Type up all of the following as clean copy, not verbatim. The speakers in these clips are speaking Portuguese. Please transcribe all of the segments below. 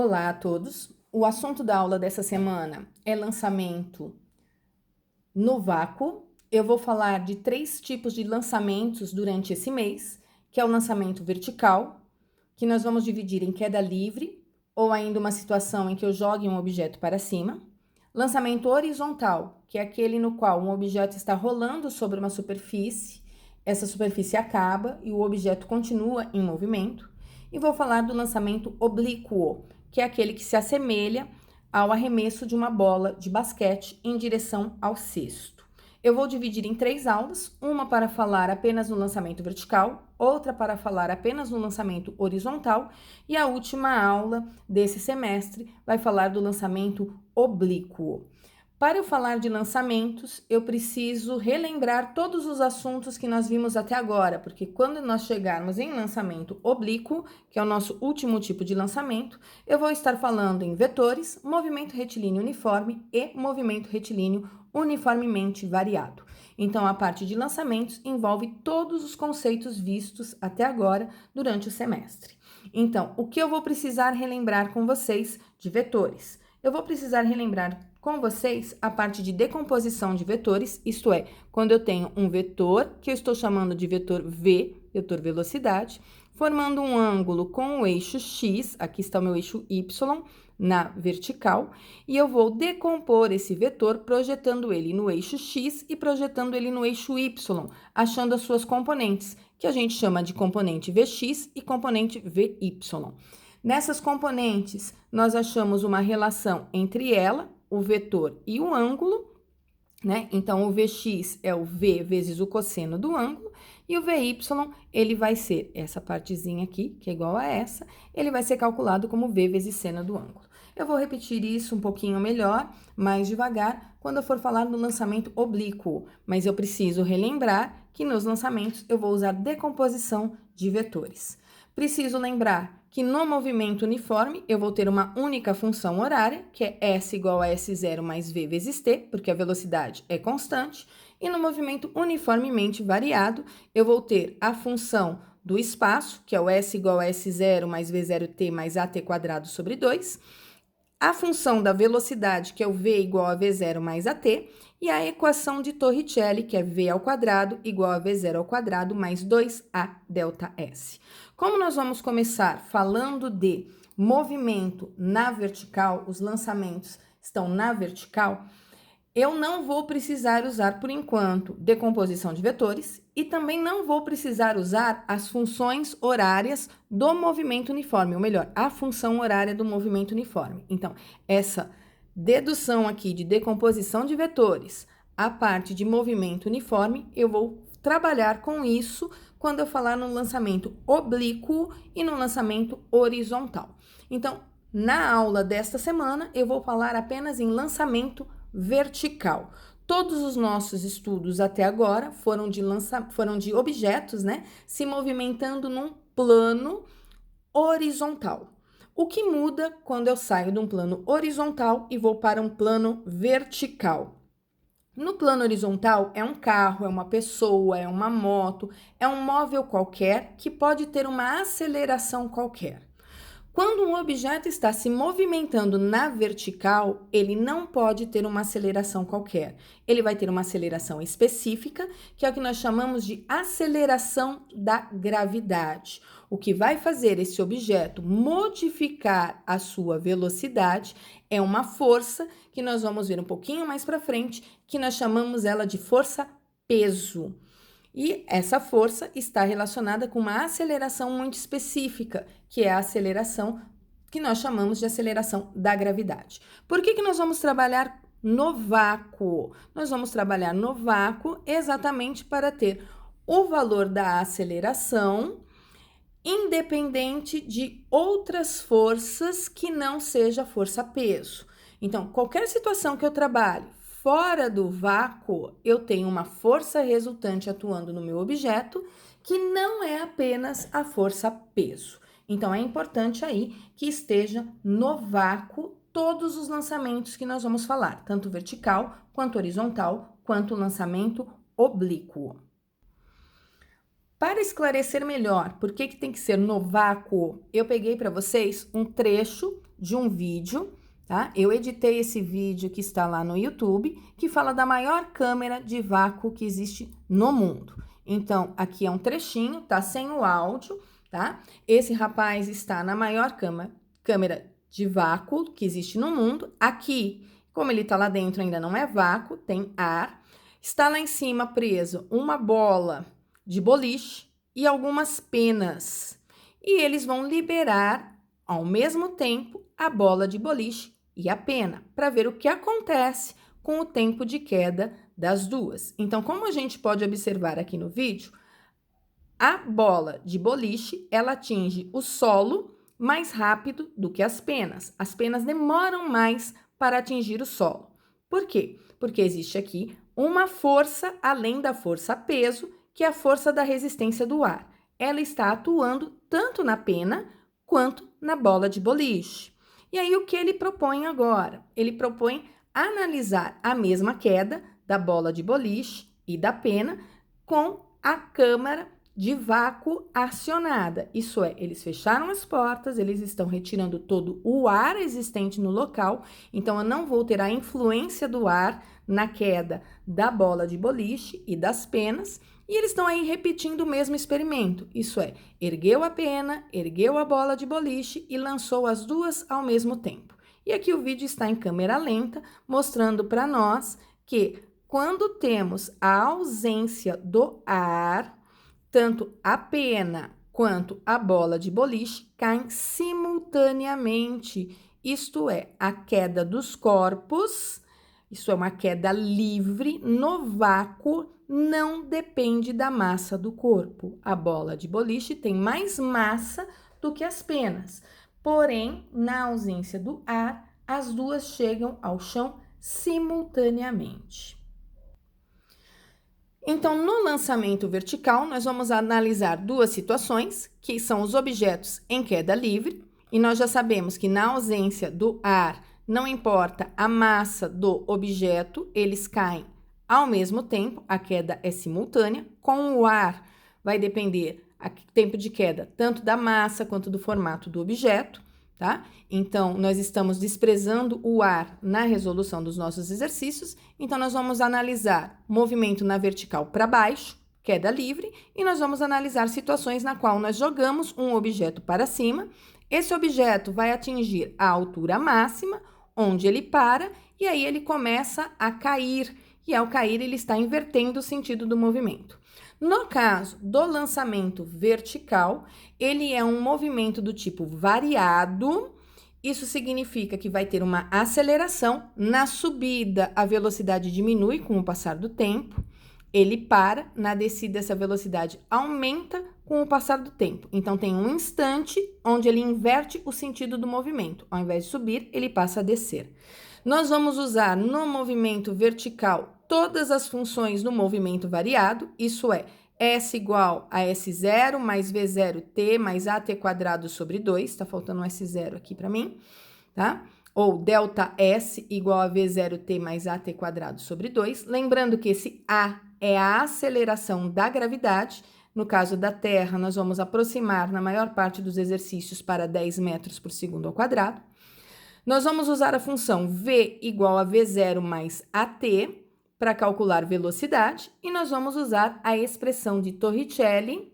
Olá a todos. O assunto da aula dessa semana é lançamento no vácuo. Eu vou falar de 3 tipos de lançamentos durante esse mês, que é o lançamento vertical, que nós vamos dividir em queda livre, ou ainda uma situação em que eu jogue um objeto para cima. Lançamento horizontal, que é aquele no qual um objeto está rolando sobre uma superfície, essa superfície acaba e o objeto continua em movimento. E vou falar do lançamento oblíquo, que é aquele que se assemelha ao arremesso de uma bola de basquete em direção ao cesto. Eu vou dividir em 3 aulas, uma para falar apenas no lançamento vertical, outra para falar apenas no lançamento horizontal e a última aula desse semestre vai falar do lançamento oblíquo. Para eu falar de lançamentos, eu preciso relembrar todos os assuntos que nós vimos até agora, porque quando nós chegarmos em lançamento oblíquo, que é o nosso último tipo de lançamento, eu vou estar falando em vetores, movimento retilíneo uniforme e movimento retilíneo uniformemente variado. Então, a parte de lançamentos envolve todos os conceitos vistos até agora durante o semestre. Então, o que eu vou precisar relembrar com vocês de vetores? Eu vou precisar relembrar com vocês a parte de decomposição de vetores, isto é, quando eu tenho um vetor, que eu estou chamando de vetor V, vetor velocidade, formando um ângulo com o eixo X, aqui está o meu eixo Y, na vertical, e eu vou decompor esse vetor projetando ele no eixo X e projetando ele no eixo Y, achando as suas componentes, que a gente chama de componente Vx e componente Vy. Nessas componentes, nós achamos uma relação entre ela, o vetor e o ângulo, né? Então, o Vx é o V vezes o cosseno do ângulo, e o Vy, ele vai ser essa partezinha aqui, que é igual a essa, ele vai ser calculado como V vezes seno do ângulo. Eu vou repetir isso um pouquinho melhor, mais devagar, quando eu for falar do lançamento oblíquo, mas eu preciso relembrar que nos lançamentos eu vou usar decomposição de vetores. Preciso lembrar que no movimento uniforme eu vou ter uma única função horária, que é S igual a S0 mais V vezes T, porque a velocidade é constante, e no movimento uniformemente variado eu vou ter a função do espaço, que é o S igual a S0 mais V0T mais AT quadrado sobre 2, a função da velocidade, que é o V igual a V0 mais AT, e a equação de Torricelli, que é V ao quadrado igual a V0 ao quadrado mais 2A delta S. Como nós vamos começar falando de movimento na vertical, os lançamentos estão na vertical, eu não vou precisar usar, por enquanto, decomposição de vetores e também não vou precisar usar as funções horárias do movimento uniforme, ou melhor, a função horária do movimento uniforme. Então, essa dedução aqui de decomposição de vetores, a parte de movimento uniforme, eu vou trabalhar com isso quando eu falar no lançamento oblíquo e no lançamento horizontal. Então, na aula desta semana, eu vou falar apenas em lançamento vertical. Todos os nossos estudos até agora foram de objetos, né, se movimentando num plano horizontal. O que muda quando eu saio de um plano horizontal e vou para um plano vertical? No plano horizontal é um carro, é uma pessoa, é uma moto, é um móvel qualquer que pode ter uma aceleração qualquer. Quando um objeto está se movimentando na vertical, ele não pode ter uma aceleração qualquer. Ele vai ter uma aceleração específica, que é o que nós chamamos de aceleração da gravidade. O que vai fazer esse objeto modificar a sua velocidade é uma força que nós vamos ver um pouquinho mais para frente, que nós chamamos ela de força peso. E essa força está relacionada com uma aceleração muito específica, que é a aceleração que nós chamamos de aceleração da gravidade. Por que nós vamos trabalhar no vácuo? Nós vamos trabalhar no vácuo exatamente para ter o valor da aceleração independente de outras forças que não seja força-peso. Então, qualquer situação que eu trabalhe fora do vácuo, eu tenho uma força resultante atuando no meu objeto, que não é apenas a força-peso. Então, é importante aí que esteja no vácuo todos os lançamentos que nós vamos falar, tanto vertical, quanto horizontal, quanto lançamento oblíquo. Para esclarecer melhor por que tem que ser no vácuo, eu peguei para vocês um trecho de um vídeo, tá? Eu editei esse vídeo que está lá no YouTube, que fala da maior câmera de vácuo que existe no mundo. Então, aqui é um trechinho, tá sem o áudio, tá? Esse rapaz está na maior câmera de vácuo que existe no mundo. Aqui, como ele tá lá dentro, ainda não é vácuo, tem ar. Está lá em cima preso uma bola de boliche e algumas penas. E eles vão liberar, ao mesmo tempo, a bola de boliche e a pena, para ver o que acontece com o tempo de queda das duas. Então, como a gente pode observar aqui no vídeo, a bola de boliche, ela atinge o solo mais rápido do que as penas. As penas demoram mais para atingir o solo. Por quê? Porque existe aqui uma força além da força peso, que é a força da resistência do ar. Ela está atuando tanto na pena quanto na bola de boliche. E aí, o que ele propõe agora? Ele propõe analisar a mesma queda da bola de boliche e da pena com a câmara de vácuo acionada. Isso é, eles fecharam as portas, eles estão retirando todo o ar existente no local, então eu não vou ter a influência do ar na queda da bola de boliche e das penas, e eles estão aí repetindo o mesmo experimento. Isso é, ergueu a pena, ergueu a bola de boliche e lançou as duas ao mesmo tempo. E aqui o vídeo está em câmera lenta, mostrando para nós que quando temos a ausência do ar, tanto a pena quanto a bola de boliche caem simultaneamente. Isto é, a queda dos corpos, isso é uma queda livre, no vácuo, não depende da massa do corpo. A bola de boliche tem mais massa do que as penas. Porém, na ausência do ar, as duas chegam ao chão simultaneamente. Então, no lançamento vertical, nós vamos analisar duas situações, que são os objetos em queda livre, e nós já sabemos que na ausência do ar, não importa a massa do objeto, eles caem ao mesmo tempo, a queda é simultânea. Com o ar, vai depender o tempo de queda tanto da massa quanto do formato do objeto, tá? Então, nós estamos desprezando o ar na resolução dos nossos exercícios, então nós vamos analisar movimento na vertical para baixo, queda livre, e nós vamos analisar situações na qual nós jogamos um objeto para cima, esse objeto vai atingir a altura máxima, onde ele para, e aí ele começa a cair, e ao cair ele está invertendo o sentido do movimento. No caso do lançamento vertical, ele é um movimento do tipo variado. Isso significa que vai ter uma aceleração. Na subida, a velocidade diminui com o passar do tempo. Ele para, na descida, essa velocidade aumenta com o passar do tempo. Então, tem um instante onde ele inverte o sentido do movimento. Ao invés de subir, ele passa a descer. Nós vamos usar no movimento vertical todas as funções do movimento variado, isso é, S igual a S0 mais V0t mais AT quadrado sobre 2, tá faltando um S0 aqui para mim, tá? Ou delta S igual a V0t mais AT quadrado sobre 2, lembrando que esse A é a aceleração da gravidade. No caso da Terra, nós vamos aproximar na maior parte dos exercícios para 10 metros por segundo ao quadrado. Nós vamos usar a função V igual a V0 mais AT para calcular velocidade, e nós vamos usar a expressão de Torricelli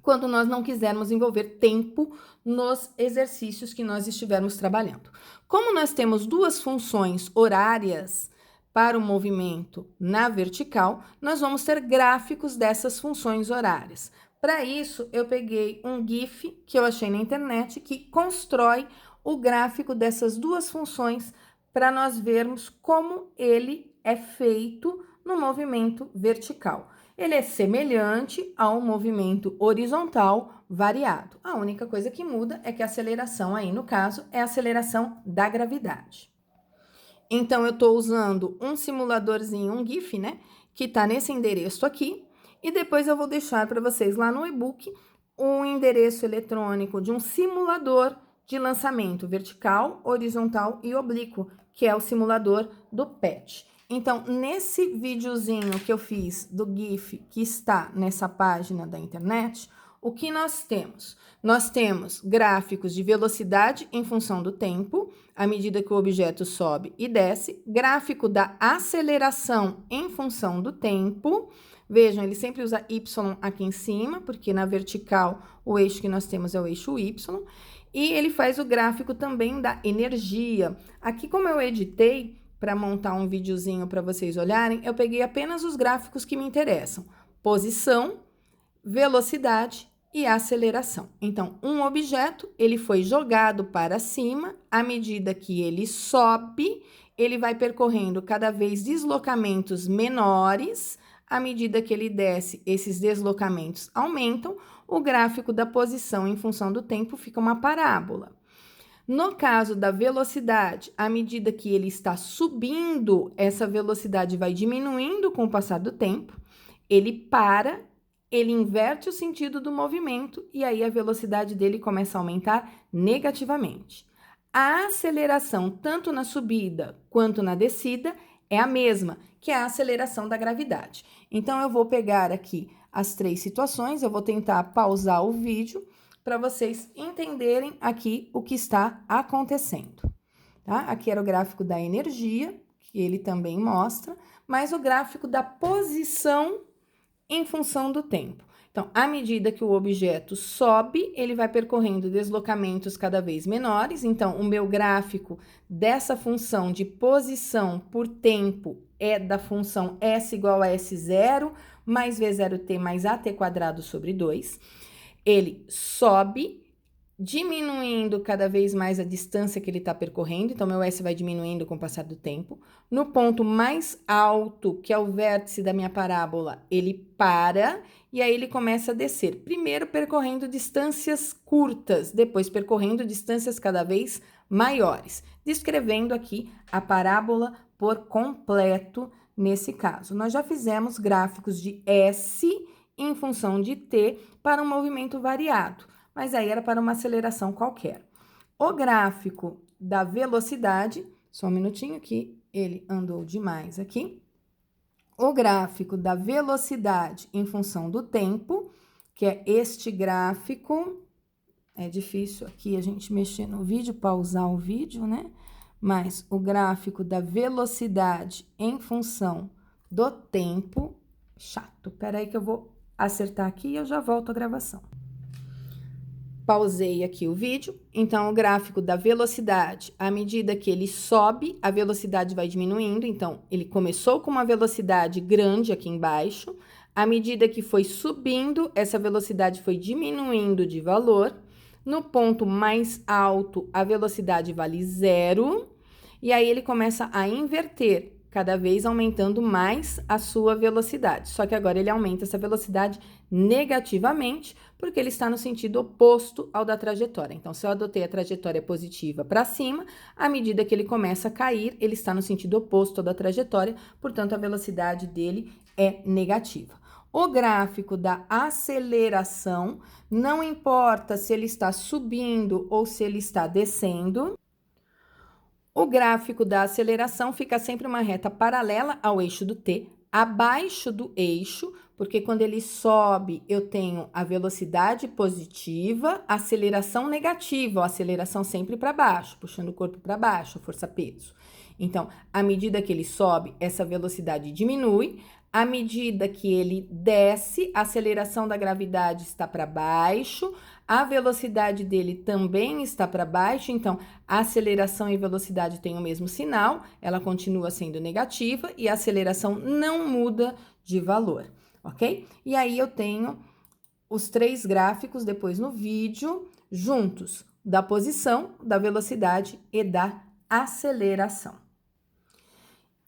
quando nós não quisermos envolver tempo nos exercícios que nós estivermos trabalhando. Como nós temos duas funções horárias para o movimento na vertical, nós vamos ter gráficos dessas funções horárias. Para isso, eu peguei um GIF que eu achei na internet que constrói o gráfico dessas duas funções para nós vermos como ele é feito no movimento vertical. Ele é semelhante ao movimento horizontal variado. A única coisa que muda é que a aceleração aí, no caso, é a aceleração da gravidade. Então, eu estou usando um simuladorzinho, um GIF, né? Que está nesse endereço aqui. E depois eu vou deixar para vocês lá no e-book um endereço eletrônico de um simulador de lançamento vertical, horizontal e oblíquo, que é o simulador do PET. Então, nesse videozinho que eu fiz do GIF que está nessa página da internet, o que nós temos? Nós temos gráficos de velocidade em função do tempo, à medida que o objeto sobe e desce, gráfico da aceleração em função do tempo. Vejam, ele sempre usa Y aqui em cima, porque na vertical o eixo que nós temos é o eixo Y. E ele faz o gráfico também da energia. Aqui, como eu editei para montar um videozinho para vocês olharem, eu peguei apenas os gráficos que me interessam: posição, velocidade e aceleração. Então, um objeto, ele foi jogado para cima, à medida que ele sobe, ele vai percorrendo cada vez deslocamentos menores, à medida que ele desce, esses deslocamentos aumentam, o gráfico da posição em função do tempo fica uma parábola. No caso da velocidade, à medida que ele está subindo, essa velocidade vai diminuindo com o passar do tempo, ele para, ele inverte o sentido do movimento e aí a velocidade dele começa a aumentar negativamente. A aceleração, tanto na subida quanto na descida, é a mesma, que é a aceleração da gravidade. Então, eu vou pegar aqui as três situações, eu vou tentar pausar o vídeo para vocês entenderem aqui o que está acontecendo, tá? Aqui era o gráfico da energia, que ele também mostra, mas o gráfico da posição em função do tempo. Então, à medida que o objeto sobe, ele vai percorrendo deslocamentos cada vez menores. Então, o meu gráfico dessa função de posição por tempo é da função S igual a S0 mais V0t mais AT quadrado sobre 2. Ele sobe, diminuindo cada vez mais a distância que ele está percorrendo, então meu S vai diminuindo com o passar do tempo. No ponto mais alto, que é o vértice da minha parábola, ele para e aí ele começa a descer. Primeiro percorrendo distâncias curtas, depois percorrendo distâncias cada vez maiores. Descrevendo aqui a parábola por completo nesse caso. Nós já fizemos gráficos de S em função de T para um movimento variado, mas aí era para uma aceleração qualquer. O gráfico da velocidade, só um minutinho que ele andou demais aqui. O gráfico da velocidade em função do tempo, que é este gráfico. É difícil aqui a gente mexer no vídeo, pausar o vídeo, né? Mas o gráfico da velocidade em função do tempo, chato. Peraí que eu vou acertar aqui e eu já volto à gravação. Pausei aqui o vídeo. Então, o gráfico da velocidade, à medida que ele sobe, a velocidade vai diminuindo. Então, ele começou com uma velocidade grande aqui embaixo. À medida que foi subindo, essa velocidade foi diminuindo de valor. No ponto mais alto, a velocidade vale 0. E aí, ele começa a inverter, cada vez aumentando mais a sua velocidade. Só que agora ele aumenta essa velocidade negativamente, porque ele está no sentido oposto ao da trajetória. Então, se eu adotei a trajetória positiva para cima, à medida que ele começa a cair, ele está no sentido oposto ao da trajetória, portanto, a velocidade dele é negativa. O gráfico da aceleração, não importa se ele está subindo ou se ele está descendo, o gráfico da aceleração fica sempre uma reta paralela ao eixo do t, abaixo do eixo, porque quando ele sobe, eu tenho a velocidade positiva, a aceleração negativa, a aceleração sempre para baixo, puxando o corpo para baixo, força-peso. Então, à medida que ele sobe, essa velocidade diminui. À medida que ele desce, a aceleração da gravidade está para baixo, a velocidade dele também está para baixo, então a aceleração e velocidade têm o mesmo sinal, ela continua sendo negativa e a aceleração não muda de valor, ok? E aí eu tenho os três gráficos depois no vídeo, juntos, da posição, da velocidade e da aceleração.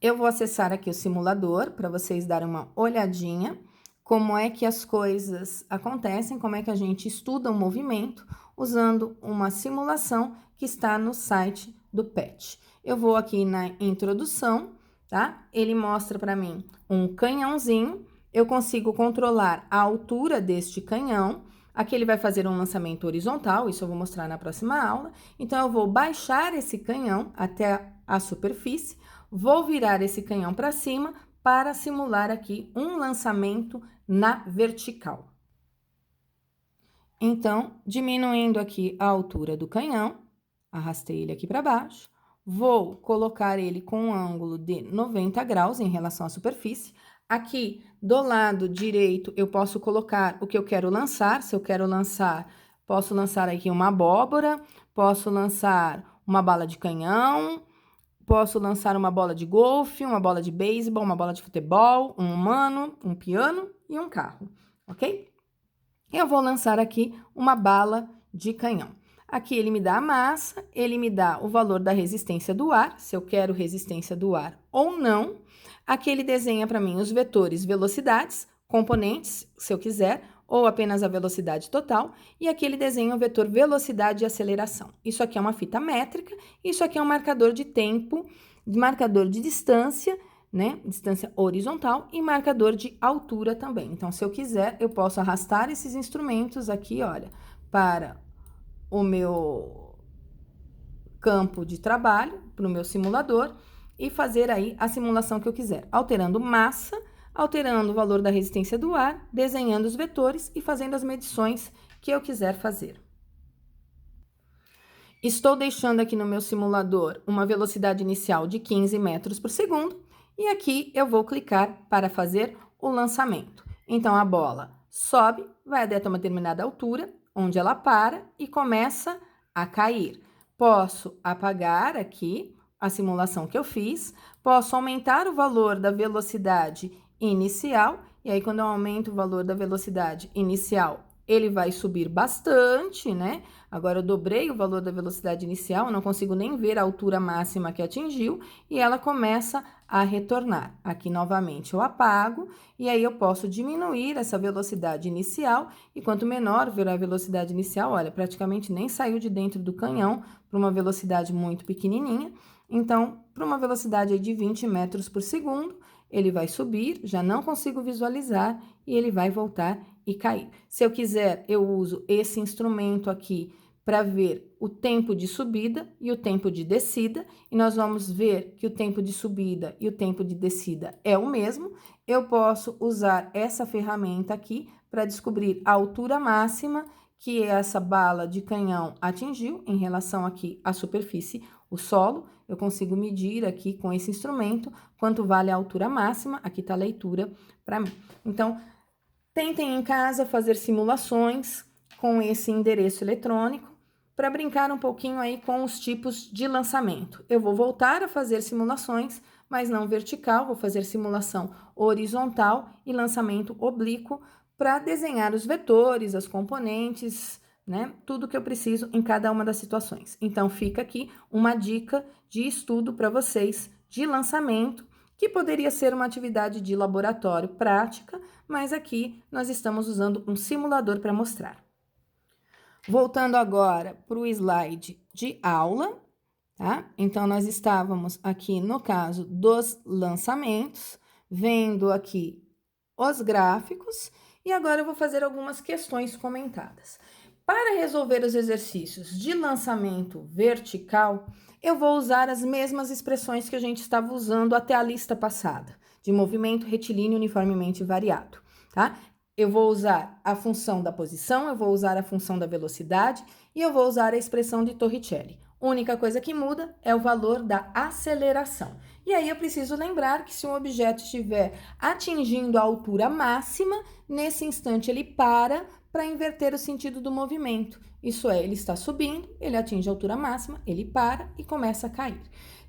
Eu vou acessar aqui o simulador para vocês darem uma olhadinha como é que as coisas acontecem, como é que a gente estuda um movimento usando uma simulação que está no site do PET. Eu vou aqui na introdução, tá? Ele mostra para mim um canhãozinho, eu consigo controlar a altura deste canhão. Aqui ele vai fazer um lançamento horizontal, isso eu vou mostrar na próxima aula. Então, eu vou baixar esse canhão até à superfície, vou virar esse canhão para cima para simular aqui um lançamento na vertical. Então, diminuindo aqui a altura do canhão, arrastei ele aqui para baixo, vou colocar ele com um ângulo de 90 graus em relação à superfície. Aqui do lado direito eu posso colocar o que eu quero lançar. Se eu quero lançar, posso lançar aqui uma abóbora, posso lançar uma bala de canhão, posso lançar uma bola de golfe, uma bola de beisebol, uma bola de futebol, um humano, um piano e um carro, ok? Eu vou lançar aqui uma bala de canhão. Aqui ele me dá a massa, ele me dá o valor da resistência do ar, se eu quero resistência do ar ou não. Aqui ele desenha para mim os vetores velocidades, componentes, se eu quiser, ou apenas a velocidade total. E aqui ele desenha o vetor velocidade e aceleração. Isso aqui é uma fita métrica, isso aqui é um marcador de tempo, marcador de distância, né? Distância horizontal e marcador de altura também. Então, se eu quiser, eu posso arrastar esses instrumentos aqui, olha, para o meu campo de trabalho, para o meu simulador e fazer aí a simulação que eu quiser, alterando massa, alterando o valor da resistência do ar, desenhando os vetores e fazendo as medições que eu quiser fazer. Estou deixando aqui no meu simulador uma velocidade inicial de 15 metros por segundo e aqui eu vou clicar para fazer o lançamento. Então, a bola sobe, vai até uma determinada altura, onde ela para e começa a cair. Posso apagar aqui a simulação que eu fiz, posso aumentar o valor da velocidade inicial, e aí quando eu aumento o valor da velocidade inicial, ele vai subir bastante, né? Agora eu dobrei o valor da velocidade inicial, eu não consigo nem ver a altura máxima que atingiu, e ela começa a retornar. Aqui novamente eu apago, e aí eu posso diminuir essa velocidade inicial, e quanto menor virar a velocidade inicial, olha, praticamente nem saiu de dentro do canhão para uma velocidade muito pequenininha. Então, para uma velocidade de 20 metros por segundo, ele vai subir, já não consigo visualizar, e ele vai voltar e cair. Se eu quiser, eu uso esse instrumento aqui para ver o tempo de subida e o tempo de descida, e nós vamos ver que o tempo de subida e o tempo de descida é o mesmo. Eu posso usar essa ferramenta aqui para descobrir a altura máxima que essa bala de canhão atingiu em relação aqui à superfície, o solo. Eu consigo medir aqui com esse instrumento quanto vale a altura máxima. Aqui está a leitura para mim. Então, tentem em casa fazer simulações com esse endereço eletrônico para brincar um pouquinho aí com os tipos de lançamento. Eu vou voltar a fazer simulações, mas não vertical, vou fazer simulação horizontal e lançamento oblíquo para desenhar os vetores, as componentes, né? Tudo que eu preciso em cada uma das situações. Então, fica aqui uma dica de estudo para vocês de lançamento, que poderia ser uma atividade de laboratório prática, mas aqui nós estamos usando um simulador para mostrar. Voltando agora para o slide de aula, tá? Então, nós estávamos aqui no caso dos lançamentos, vendo aqui os gráficos, e agora eu vou fazer algumas questões comentadas. Para resolver os exercícios de lançamento vertical, eu vou usar as mesmas expressões que a gente estava usando até a lista passada, de movimento retilíneo uniformemente variado, tá? Eu vou usar a função da posição, eu vou usar a função da velocidade e eu vou usar a expressão de Torricelli. A única coisa que muda é o valor da aceleração. E aí eu preciso lembrar que se um objeto estiver atingindo a altura máxima, nesse instante ele para inverter o sentido do movimento. Isso é, ele está subindo, ele atinge a altura máxima, ele para e começa a cair.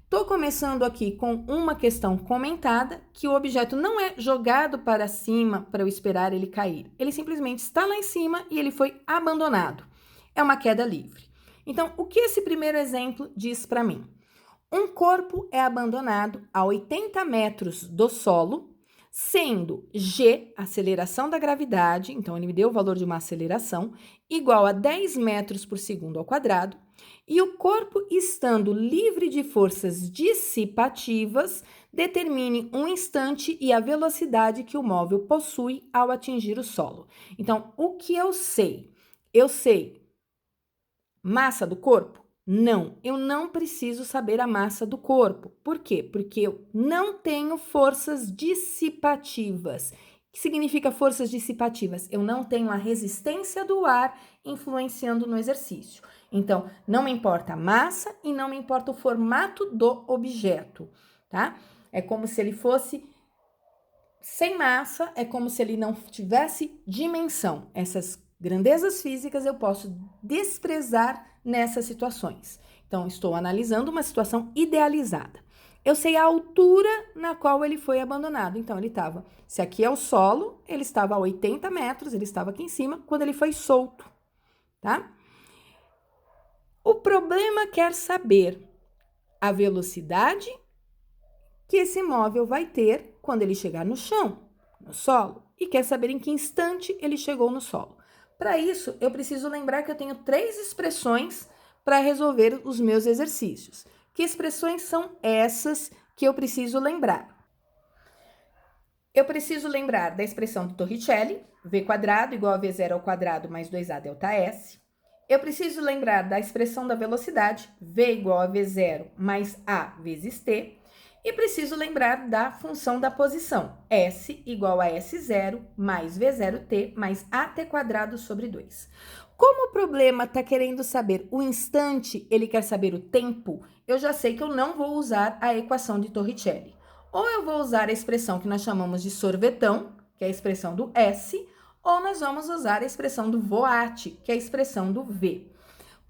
Estou começando aqui com uma questão comentada, que o objeto não é jogado para cima para eu esperar ele cair. Ele simplesmente está lá em cima e ele foi abandonado. É uma queda livre. Então, o que esse primeiro exemplo diz para mim? Um corpo é abandonado a 80 metros do solo, sendo G, aceleração da gravidade, então ele me deu o valor de uma aceleração, igual a 10 metros por segundo ao quadrado, e o corpo estando livre de forças dissipativas, determine um instante e a velocidade que o móvel possui ao atingir o solo. Então, o que eu sei? Eu sei massa do corpo, Não, eu não preciso saber a massa do corpo. Por quê? Porque eu não tenho forças dissipativas. O que significa forças dissipativas? Eu não tenho a resistência do ar influenciando no exercício. Então, não me importa a massa e não me importa o formato do objeto, tá? É como se ele fosse sem massa, é como se ele não tivesse dimensão. Essas grandezas físicas eu posso desprezar nessas situações. Então, estou analisando uma situação idealizada. Eu sei a altura na qual ele foi abandonado. Então, ele estava, se aqui é o solo, ele estava a 80 metros, ele estava aqui em cima, quando ele foi solto, tá? O problema quer saber a velocidade que esse móvel vai ter quando ele chegar no chão, no solo, e quer saber em que instante ele chegou no solo. Para isso, eu preciso lembrar que eu tenho 3 expressões para resolver os meus exercícios. Que expressões são essas que eu preciso lembrar? Eu preciso lembrar da expressão do Torricelli, v quadrado igual a v0 ao quadrado mais 2a delta s. Eu preciso lembrar da expressão da velocidade, v igual a v0 mais a vezes t. E preciso lembrar da função da posição, S igual a S0 mais V0t mais AT quadrado sobre 2. Como o problema está querendo saber o instante, ele quer saber o tempo, eu já sei que eu não vou usar a equação de Torricelli. Ou eu vou usar a expressão que nós chamamos de sorvetão, que é a expressão do S, ou nós vamos usar a expressão do Voat, que é a expressão do V.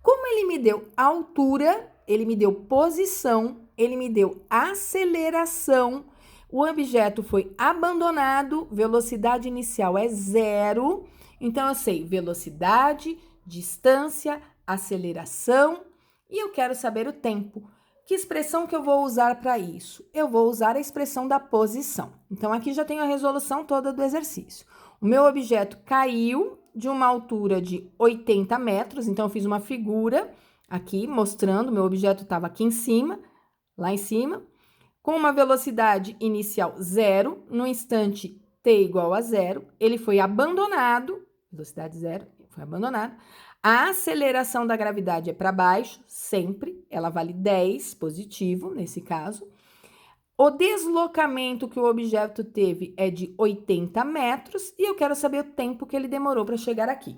Como ele me deu altura, ele me deu posição, ele me deu aceleração, o objeto foi abandonado, velocidade inicial é 0, então eu sei velocidade, distância, aceleração e eu quero saber o tempo. Que expressão que eu vou usar para isso? Eu vou usar a expressão da posição. Então, aqui já tenho a resolução toda do exercício. O meu objeto caiu de uma altura de 80 metros, então eu fiz uma figura aqui mostrando, meu objeto estava aqui em cima, lá em cima, com uma velocidade inicial 0, no instante t igual a 0, ele foi abandonado, velocidade 0, foi abandonado. A aceleração da gravidade é para baixo, sempre, ela vale 10, positivo, nesse caso. O deslocamento que o objeto teve é de 80 metros e eu quero saber o tempo que ele demorou para chegar aqui.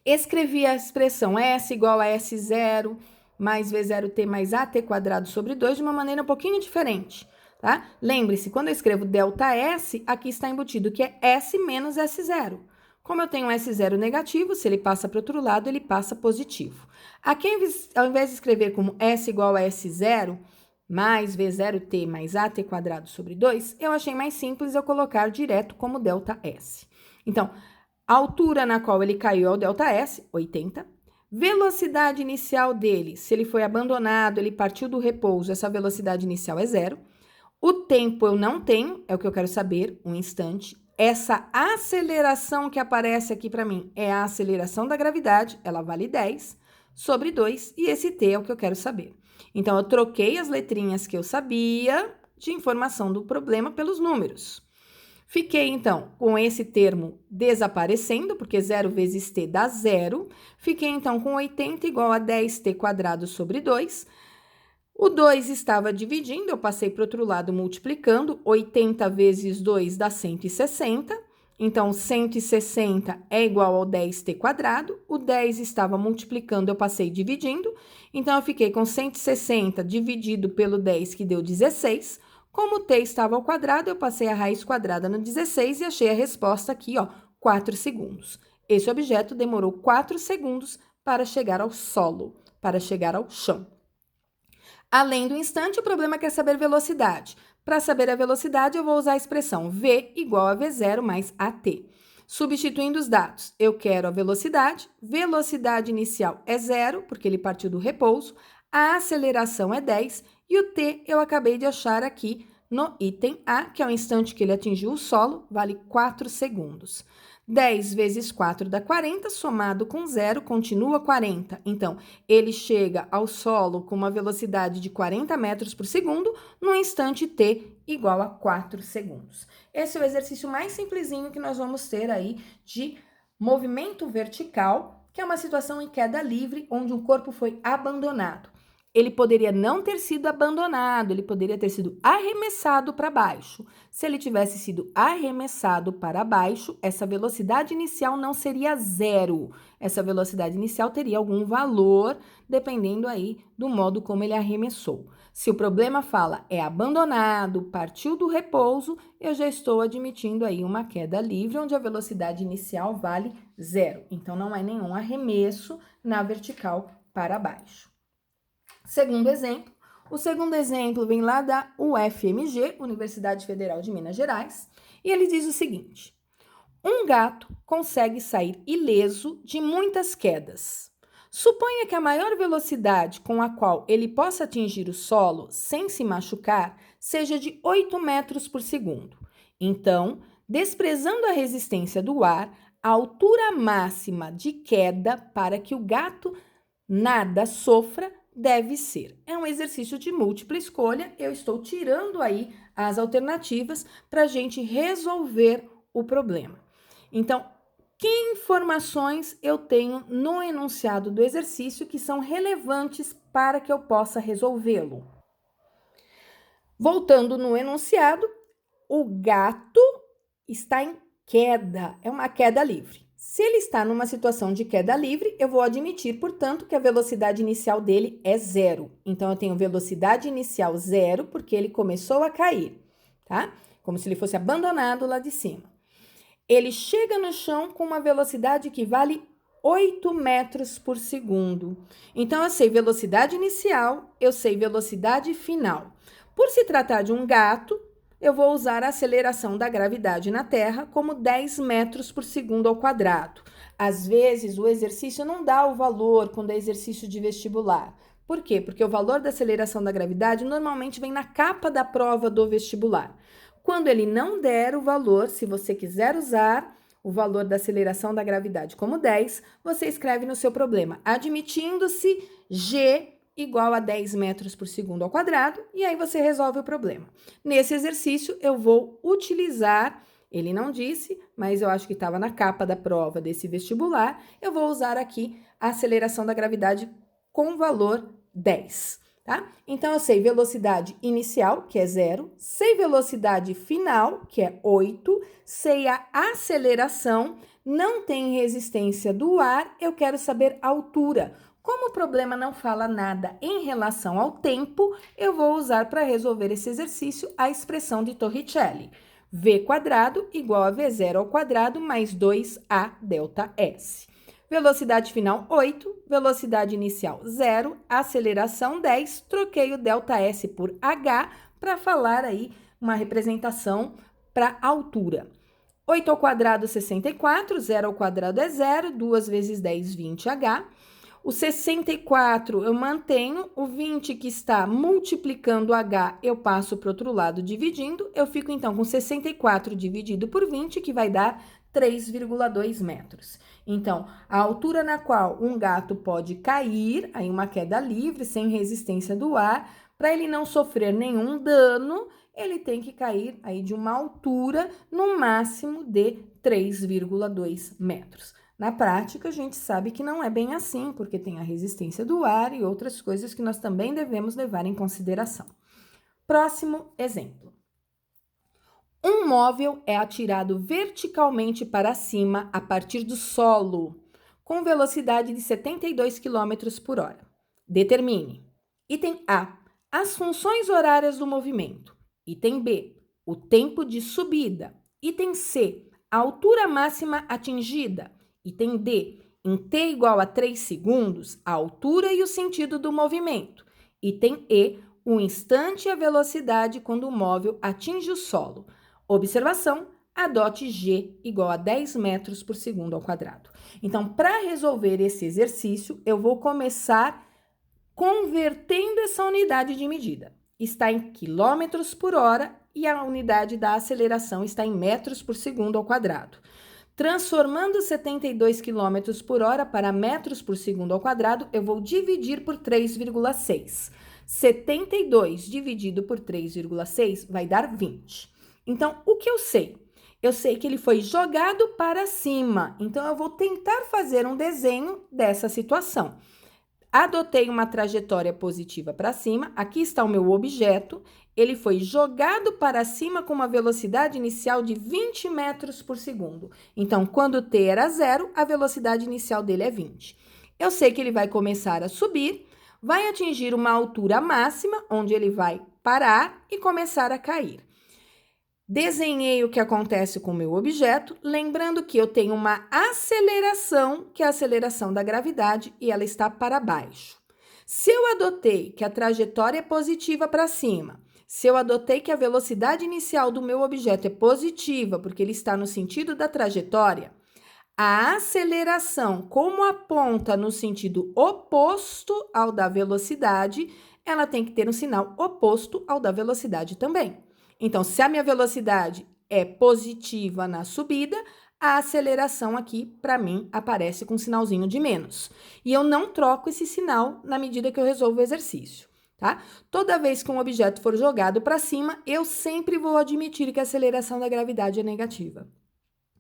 Escrevi a expressão S igual a S0 mais V0t mais AT quadrado sobre 2 de uma maneira um pouquinho diferente, tá? Lembre-se, quando eu escrevo ΔS, aqui está embutido que é S menos S0. Como eu tenho um S0 negativo, se ele passa para o outro lado, ele passa positivo. Aqui, ao invés de escrever como S igual a S0 mais V0t mais AT quadrado sobre 2, eu achei mais simples eu colocar direto como ΔS. Então, a altura na qual ele caiu é o ΔS, 80. Velocidade inicial dele, se ele foi abandonado, ele partiu do repouso, essa velocidade inicial é 0. O tempo eu não tenho, é o que eu quero saber, um instante. Essa aceleração que aparece aqui para mim é a aceleração da gravidade, ela vale 10 sobre 2, e esse t é o que eu quero saber. Então, eu troquei as letrinhas que eu sabia de informação do problema pelos números. Fiquei, então, com esse termo desaparecendo, porque 0 vezes t dá 0. Fiquei, então, com 80 igual a 10t quadrado sobre 2. O 2 estava dividindo, eu passei para o outro lado multiplicando. 80 vezes 2 dá 160. Então, 160 é igual ao 10t quadrado. O 10 estava multiplicando, eu passei dividindo. Então, eu fiquei com 160 dividido pelo 10, que deu 16. Como t estava ao quadrado, eu passei a raiz quadrada no 16 e achei a resposta aqui, ó, 4 segundos. Esse objeto demorou 4 segundos para chegar ao solo, para chegar ao chão. Além do instante, o problema quer saber velocidade. Para saber a velocidade, eu vou usar a expressão v igual a v0 mais at. Substituindo os dados, eu quero a velocidade inicial é 0, porque ele partiu do repouso, a aceleração é 10 e o t eu acabei de achar aqui no item A, que é o instante que ele atingiu o solo, vale 4 segundos. 10 vezes 4 dá 40, somado com 0, continua 40. Então, ele chega ao solo com uma velocidade de 40 metros por segundo, no instante t igual a 4 segundos. Esse é o exercício mais simplesinho que nós vamos ter aí de movimento vertical, que é uma situação em queda livre, onde um corpo foi abandonado. Ele poderia não ter sido abandonado, ele poderia ter sido arremessado para baixo. Se ele tivesse sido arremessado para baixo, essa velocidade inicial não seria zero. Essa velocidade inicial teria algum valor, dependendo aí do modo como ele arremessou. Se o problema fala é abandonado, partiu do repouso, eu já estou admitindo aí uma queda livre, onde a velocidade inicial vale zero. Então, não é nenhum arremesso na vertical para baixo. Segundo exemplo, o segundo exemplo vem lá da UFMG, Universidade Federal de Minas Gerais, e ele diz o seguinte: um gato consegue sair ileso de muitas quedas. Suponha que a maior velocidade com a qual ele possa atingir o solo sem se machucar seja de 8 metros por segundo. Então, desprezando a resistência do ar, a altura máxima de queda para que o gato nada sofra deve ser. É um exercício de múltipla escolha, eu estou tirando aí as alternativas para a gente resolver o problema. Então, que informações eu tenho no enunciado do exercício que são relevantes para que eu possa resolvê-lo? Voltando no enunciado, o gato está em queda, é uma queda livre. Se ele está numa situação de queda livre, eu vou admitir, portanto, que a velocidade inicial dele é zero. Então, eu tenho velocidade inicial zero, porque ele começou a cair, tá? Como se ele fosse abandonado lá de cima. Ele chega no chão com uma velocidade que vale 8 metros por segundo. Então, eu sei velocidade inicial, eu sei velocidade final. Por se tratar de um gato, eu vou usar a aceleração da gravidade na Terra como 10 metros por segundo ao quadrado. Às vezes, o exercício não dá o valor quando é exercício de vestibular. Por quê? Porque o valor da aceleração da gravidade normalmente vem na capa da prova do vestibular. Quando ele não der o valor, se você quiser usar o valor da aceleração da gravidade como 10, você escreve no seu problema, admitindo-se G igual a 10 metros por segundo ao quadrado, e aí você resolve o problema. Nesse exercício, eu vou utilizar, ele não disse, mas eu acho que estava na capa da prova desse vestibular, eu vou usar aqui a aceleração da gravidade com valor 10, tá? Então, eu sei velocidade inicial, que é 0, sei velocidade final, que é 8, sei a aceleração, não tem resistência do ar, eu quero saber a altura. Como o problema não fala nada em relação ao tempo, eu vou usar para resolver esse exercício a expressão de Torricelli. V quadrado igual a V0 ao quadrado mais 2A delta S. Velocidade final 8, velocidade inicial 0, aceleração 10, troquei o delta S por H para falar aí uma representação para altura. 8 ao quadrado 64, 0 ao quadrado é 0, 2 vezes 10, 20H. O 64 eu mantenho, o 20 que está multiplicando H eu passo para o outro lado dividindo, eu fico então com 64 dividido por 20, que vai dar 3,2 metros. Então, a altura na qual um gato pode cair, aí uma queda livre, sem resistência do ar, para ele não sofrer nenhum dano, ele tem que cair aí de uma altura no máximo de 3,2 metros. Na prática, a gente sabe que não é bem assim, porque tem a resistência do ar e outras coisas que nós também devemos levar em consideração. Próximo exemplo. Um móvel é atirado verticalmente para cima a partir do solo, com velocidade de 72 km por hora. Determine. Item A. As funções horárias do movimento. Item B. O tempo de subida. Item C. A altura máxima atingida. Item D. Em t igual a 3 segundos, a altura e o sentido do movimento. Item E. O instante e a velocidade quando o móvel atinge o solo. Observação, adote G igual a 10 metros por segundo ao quadrado. Então, para resolver esse exercício, eu vou começar convertendo essa unidade de medida. Está em quilômetros por hora e a unidade da aceleração está em metros por segundo ao quadrado. Transformando 72 km por hora para metros por segundo ao quadrado, eu vou dividir por 3,6. 72 dividido por 3,6 vai dar 20. Então, o que eu sei? Eu sei que ele foi jogado para cima, então eu vou tentar fazer um desenho dessa situação. Adotei uma trajetória positiva para cima, aqui está o meu objeto, ele foi jogado para cima com uma velocidade inicial de 20 metros por segundo. Então, quando t era 0, a velocidade inicial dele é 20. Eu sei que ele vai começar a subir, vai atingir uma altura máxima, onde ele vai parar e começar a cair. Desenhei o que acontece com o meu objeto, lembrando que eu tenho uma aceleração, que é a aceleração da gravidade, e ela está para baixo. Se eu adotei que a trajetória é positiva para cima, se eu adotei que a velocidade inicial do meu objeto é positiva, porque ele está no sentido da trajetória, a aceleração, como aponta no sentido oposto ao da velocidade, ela tem que ter um sinal oposto ao da velocidade também. Então, se a minha velocidade é positiva na subida, a aceleração aqui, para mim, aparece com um sinalzinho de menos. E eu não troco esse sinal na medida que eu resolvo o exercício, tá? Toda vez que um objeto for jogado para cima, eu sempre vou admitir que a aceleração da gravidade é negativa,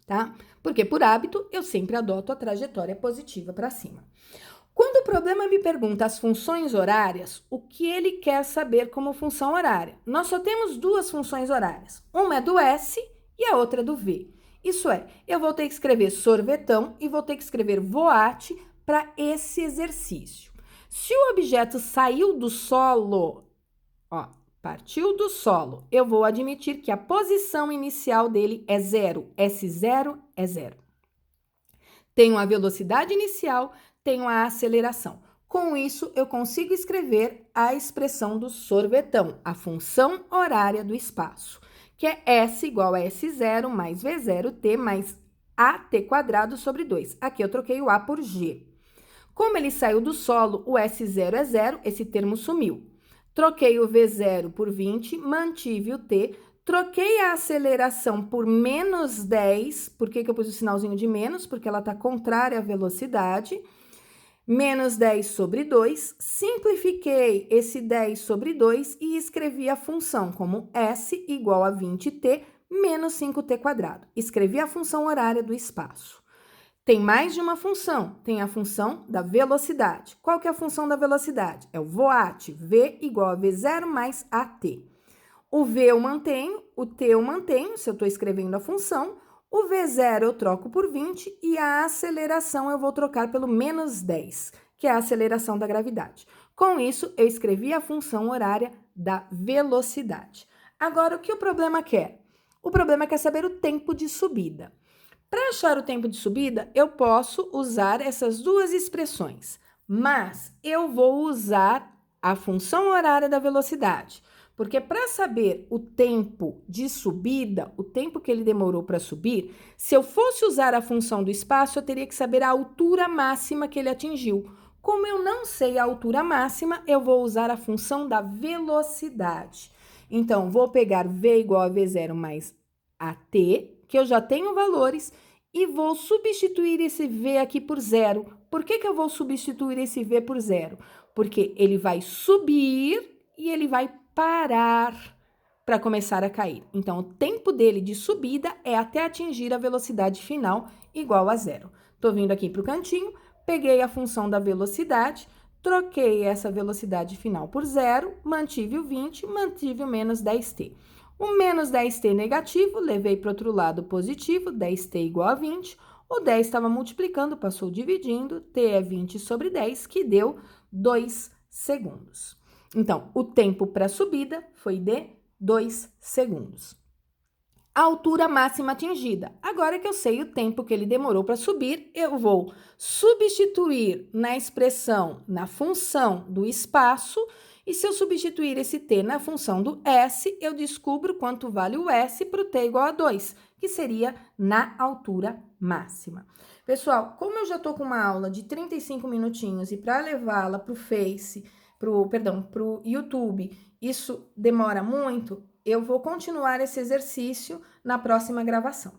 tá? Porque, por hábito, eu sempre adoto a trajetória positiva para cima. Quando o problema me pergunta as funções horárias, o que ele quer saber como função horária? Nós só temos duas funções horárias. Uma é do S e a outra é do V. Isso é, eu vou ter que escrever sorvetão e vou ter que escrever voate para esse exercício. Se o objeto saiu do solo, partiu do solo, eu vou admitir que a posição inicial dele é 0. S0 é 0. Tenho a velocidade inicial, tenho a aceleração. Com isso, eu consigo escrever a expressão do sorvetão, a função horária do espaço, que é S igual a S0 mais V0t mais AT quadrado sobre 2. Aqui eu troquei o A por G. Como ele saiu do solo, o S0 é 0, esse termo sumiu. Troquei o V0 por 20, mantive o T, troquei a aceleração por menos 10. Por que eu pus o sinalzinho de menos? Porque ela está contrária à velocidade. Menos 10 sobre 2. Simplifiquei esse 10 sobre 2 e escrevi a função como S igual a 20t menos 5t quadrado. Escrevi a função horária do espaço. Tem mais de uma função, tem a função da velocidade. Qual que é a função da velocidade? É o voate, V igual a V0 mais AT. O V eu mantenho, o T eu mantenho, se eu estou escrevendo a função. O V0 eu troco por 20 e a aceleração eu vou trocar pelo menos 10, que é a aceleração da gravidade. Com isso, eu escrevi a função horária da velocidade. Agora, o que o problema quer? O problema quer saber o tempo de subida. Para achar o tempo de subida, eu posso usar essas duas expressões, mas eu vou usar a função horária da velocidade, porque para saber o tempo de subida, o tempo que ele demorou para subir, se eu fosse usar a função do espaço, eu teria que saber a altura máxima que ele atingiu. Como eu não sei a altura máxima, eu vou usar a função da velocidade. Então, vou pegar V igual a V0 mais AT, que eu já tenho valores, e vou substituir esse V aqui por 0. Por que eu vou substituir esse V por 0? Porque ele vai subir e ele vai parar para começar a cair. Então, o tempo dele de subida é até atingir a velocidade final igual a 0. Estou vindo aqui para o cantinho, peguei a função da velocidade, troquei essa velocidade final por 0, mantive o 20, mantive o menos 10t. O menos 10t negativo, levei para o outro lado positivo, 10t igual a 20. O 10 estava multiplicando, passou dividindo, t é 20 sobre 10, que deu 2 segundos. Então, o tempo para subida foi de 2 segundos. A altura máxima atingida. Agora que eu sei o tempo que ele demorou para subir, eu vou substituir na expressão, na função do espaço. E se eu substituir esse t na função do S, eu descubro quanto vale o S para o t igual a 2, que seria na altura máxima. Pessoal, como eu já estou com uma aula de 35 minutinhos e para levá-la para o Face, para o YouTube, isso demora muito, eu vou continuar esse exercício na próxima gravação.